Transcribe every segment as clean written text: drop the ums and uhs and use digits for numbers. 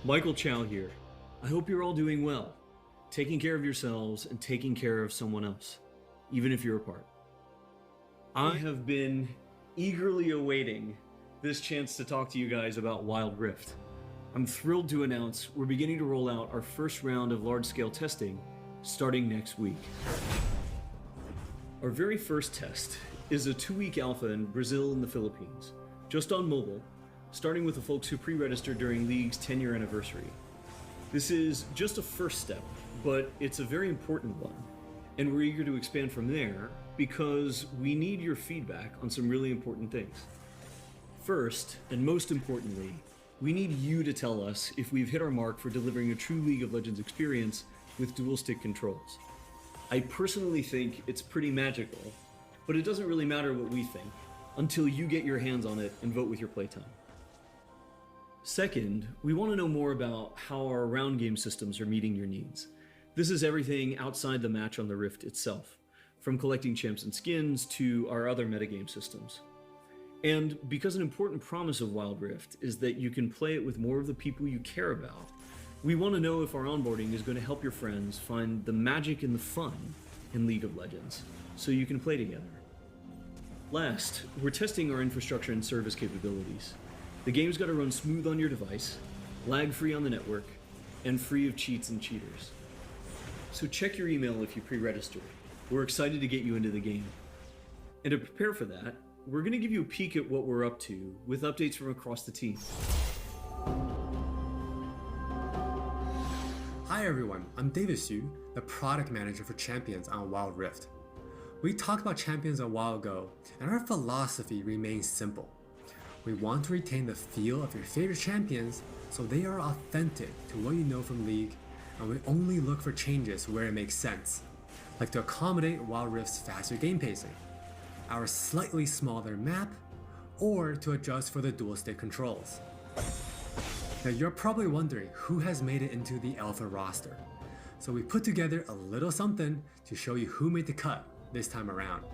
Michael Chow here. I hope you're all doing well, taking care of yourselves and taking care of someone else, even if you're apart. I have been eagerly awaiting this chance to talk to you guys about Wild Rift. I'm thrilled to announce we're beginning to roll out our first round of large-scale testing starting next week. Our very first test is a 2-week alpha in Brazil and the Philippines, just on mobile, starting with the folks who pre-registered during League's 10-year anniversary. This is just a first step, but it's a very important one, and we're eager to expand from there because we need your feedback on some really important things. First, and most importantly, we need you to tell us if we've hit our mark for delivering a true League of Legends experience with dual-stick controls. I personally think it's pretty magical, but it doesn't really matter what we think until you get your hands on it and vote with your playtime. Second, we want to know more about how our round game systems are meeting your needs. This is everything outside the match on the Rift itself, from collecting champs and skins to our other metagame systems. And because an important promise of Wild Rift is that you can play it with more of the people you care about, we want to know if our onboarding is going to help your friends find the magic and the fun in League of Legends, so you can play together. Last, we're testing our infrastructure and service capabilities. The game's got to run smooth on your device, lag-free on the network, and free of cheats and cheaters. So check your email if you pre-register. We're excited to get you into the game. And to prepare for that, we're going to give you a peek at what we're up to with updates from across the team. Hi everyone, I'm David Xu, the product manager for Champions on Wild Rift. We talked about Champions a while ago, and our philosophy remains simple. We want to retain the feel of your favorite champions so they are authentic to what you know from League, and we only look for changes where it makes sense, like to accommodate Wild Rift's faster game pacing, our slightly smaller map, or to adjust for the dual stick controls. Now you're probably wondering who has made it into the alpha roster, so we put together a little something to show you who made the cut this time around.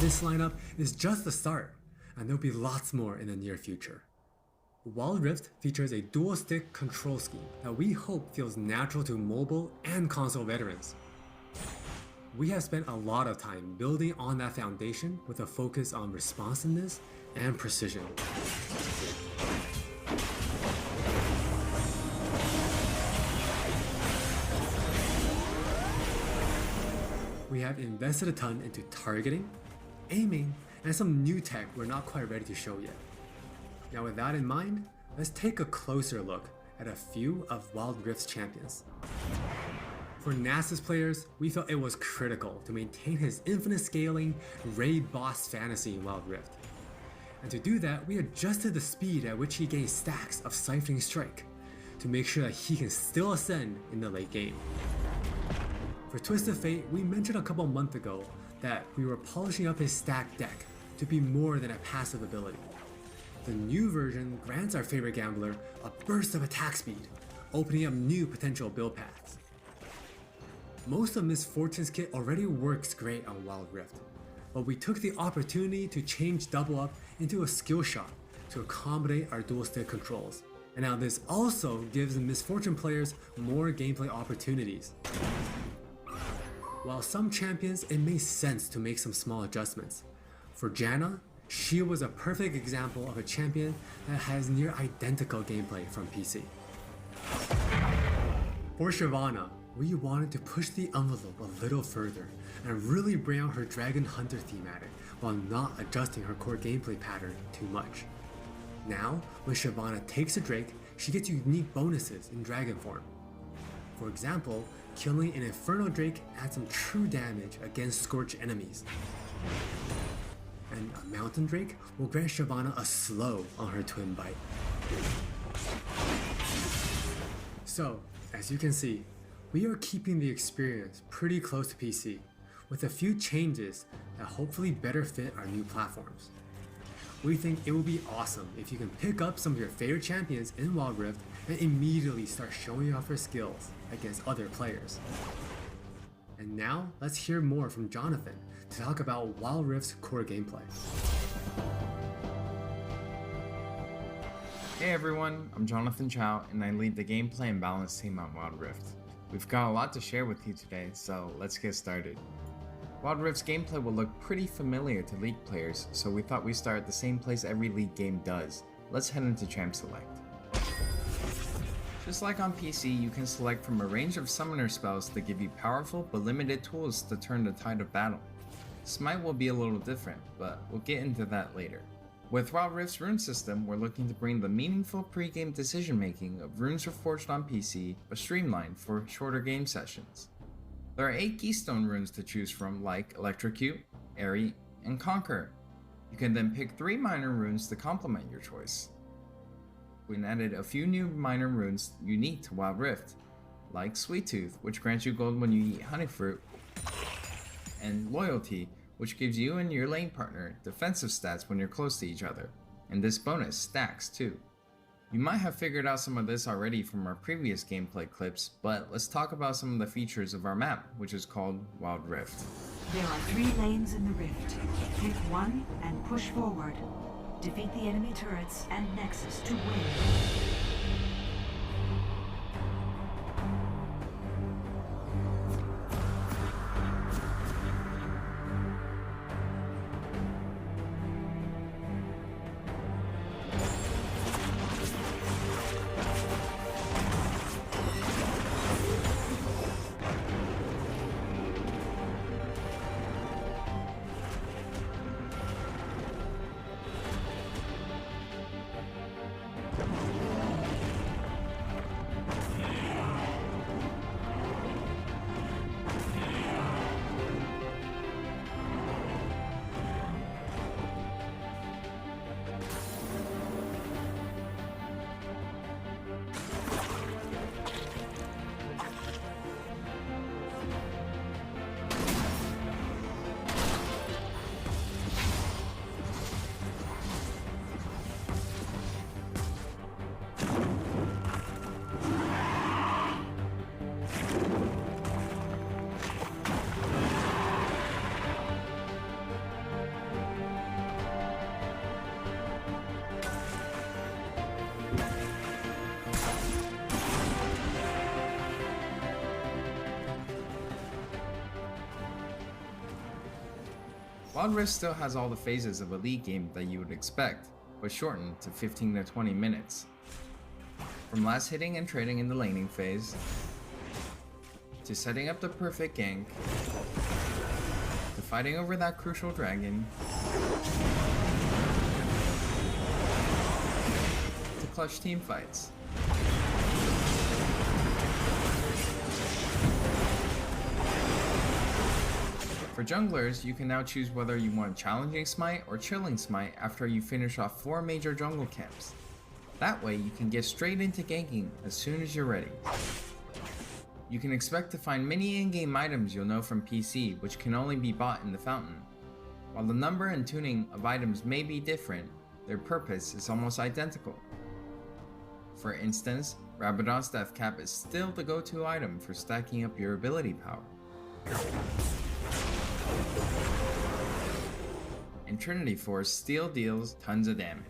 This lineup is just the start, and there'll be lots more in the near future. Wild Rift features a dual-stick control scheme that we hope feels natural to mobile and console veterans. We have spent a lot of time building on that foundation with a focus on responsiveness and precision. We have invested a ton into targeting, aiming, and some new tech we're not quite ready to show yet. Now with that in mind, let's take a closer look at a few of Wild Rift's champions. For Nasus players, we felt it was critical to maintain his infinite scaling raid boss fantasy in Wild Rift. And to do that, we adjusted the speed at which he gained stacks of Siphoning Strike, to make sure that he can still ascend in the late game. For Twisted Fate, we mentioned a couple months ago that we were polishing up his stacked deck to be more than a passive ability. The new version grants our favorite gambler a burst of attack speed, opening up new potential build paths. Most of Miss Fortune's kit already works great on Wild Rift, but we took the opportunity to change Double Up into a skill shot to accommodate our dual stick controls. And now this also gives the Miss Fortune players more gameplay opportunities. While some champions, it made sense to make some small adjustments. For Janna, she was a perfect example of a champion that has near identical gameplay from PC. For Shyvana, we wanted to push the envelope a little further and really bring out her Dragon Hunter thematic while not adjusting her core gameplay pattern too much. Now, when Shyvana takes a Drake, she gets unique bonuses in Dragon form. For example, killing an Inferno Drake adds some true damage against Scorch enemies. And a Mountain Drake will grant Shyvana a slow on her Twin Bite. So, as you can see, we are keeping the experience pretty close to PC, with a few changes that hopefully better fit our new platforms. We think it would be awesome if you can pick up some of your favorite champions in Wild Rift and immediately start showing off your skills against other players. And now, let's hear more from Jonathan to talk about Wild Rift's core gameplay. Hey everyone, I'm Jonathan Chow and I lead the gameplay and balance team on Wild Rift. We've got a lot to share with you today, so let's get started. Wild Rift's gameplay will look pretty familiar to League players, so we thought we'd start at the same place every League game does. Let's head into Champ Select. Just like on PC, you can select from a range of summoner spells that give you powerful but limited tools to turn the tide of battle. Smite will be a little different, but we'll get into that later. With Wild Rift's rune system, we're looking to bring the meaningful pre-game decision making of runes reforged on PC, but streamlined for shorter game sessions. There are 8 keystone runes to choose from, like Electrocute, Airy, and Conquer. You can then pick 3 minor runes to complement your choice. We added a few new minor runes unique to Wild Rift, like Sweet Tooth, which grants you gold when you eat honey fruit, and Loyalty, which gives you and your lane partner defensive stats when you're close to each other, and this bonus stacks too. You might have figured out some of this already from our previous gameplay clips, but let's talk about some of the features of our map, which is called Wild Rift. There are 3 lanes in the rift. Pick one and push forward. Defeat the enemy turrets and Nexus to win. Wild Rift still has all the phases of a League game that you would expect, but shortened to 15 to 20 minutes. From last hitting and trading in the laning phase, to setting up the perfect gank, to fighting over that crucial dragon, to clutch team fights. For junglers, you can now choose whether you want Challenging Smite or Chilling Smite after you finish off 4 major jungle camps. That way you can get straight into ganking as soon as you're ready. You can expect to find many in-game items you'll know from PC, which can only be bought in the fountain. While the number and tuning of items may be different, their purpose is almost identical. For instance, Rabadon's Death Cap is still the go-to item for stacking up your ability power. And Trinity Force still deals tons of damage.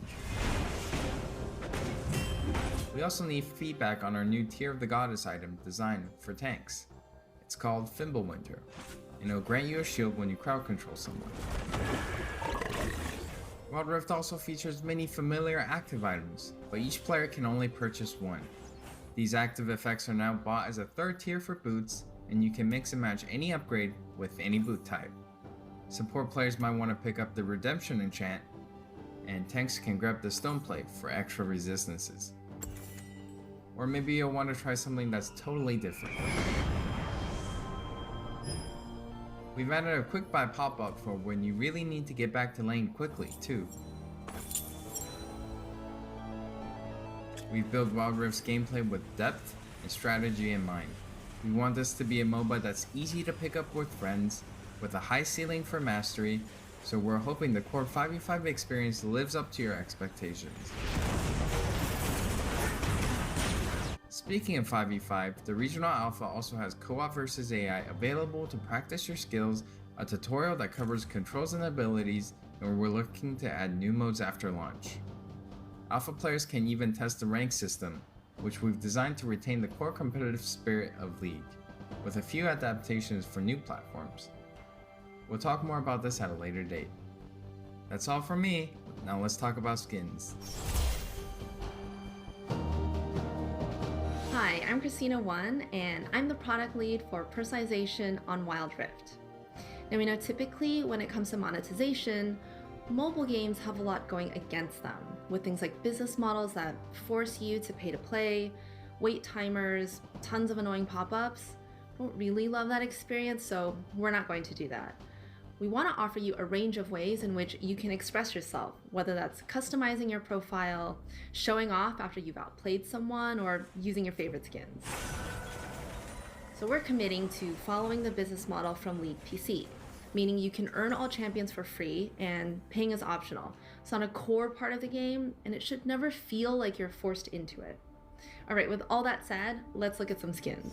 We also need feedback on our new Tear of the Goddess item designed for tanks. It's called Fimbulwinter, and it'll grant you a shield when you crowd control someone. Wild Rift also features many familiar active items, but each player can only purchase one. These active effects are now bought as a third tier for boots, and you can mix and match any upgrade with any boot type. Support players might want to pick up the Redemption enchant, and tanks can grab the Stone Plate for extra resistances. Or maybe you'll want to try something that's totally different. We've added a quick buy pop-up for when you really need to get back to lane quickly too. We've built Wild Rift's gameplay with depth and strategy in mind. We want this to be a MOBA that's easy to pick up with friends, with a high ceiling for mastery, so we're hoping the core 5v5 experience lives up to your expectations. Speaking of 5v5, the Regional Alpha also has Co-op vs AI available to practice your skills, a tutorial that covers controls and abilities, and we're looking to add new modes after launch. Alpha players can even test the rank system, which we've designed to retain the core competitive spirit of League, with a few adaptations for new platforms. We'll talk more about this at a later date. That's all from me, now let's talk about skins. Hi, I'm Christina1, and I'm the product lead for personalization on Wild Rift. Now we know typically when it comes to monetization, mobile games have a lot going against them, with things like business models that force you to pay to play, wait timers, tons of annoying pop-ups. I don't really love that experience, so we're not going to do that. We want to offer you a range of ways in which you can express yourself, whether that's customizing your profile, showing off after you've outplayed someone, or using your favorite skins. So we're committing to following the business model from League PC, meaning you can earn all champions for free and paying is optional. It's not a core part of the game, and it should never feel like you're forced into it. All right, with all that said, let's look at some skins.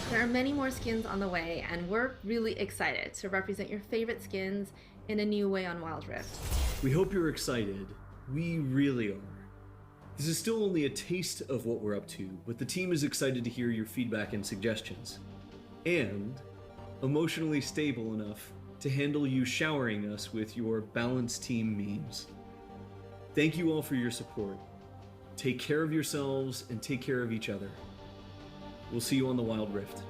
There are many more skins on the way, and we're really excited to represent your favorite skins in a new way on Wild Rift. We hope you're excited. We really are. This is still only a taste of what we're up to, but the team is excited to hear your feedback and suggestions. And emotionally stable enough to handle you showering us with your balanced team memes. Thank you all for your support. Take care of yourselves and take care of each other. We'll see you on the Wild Rift.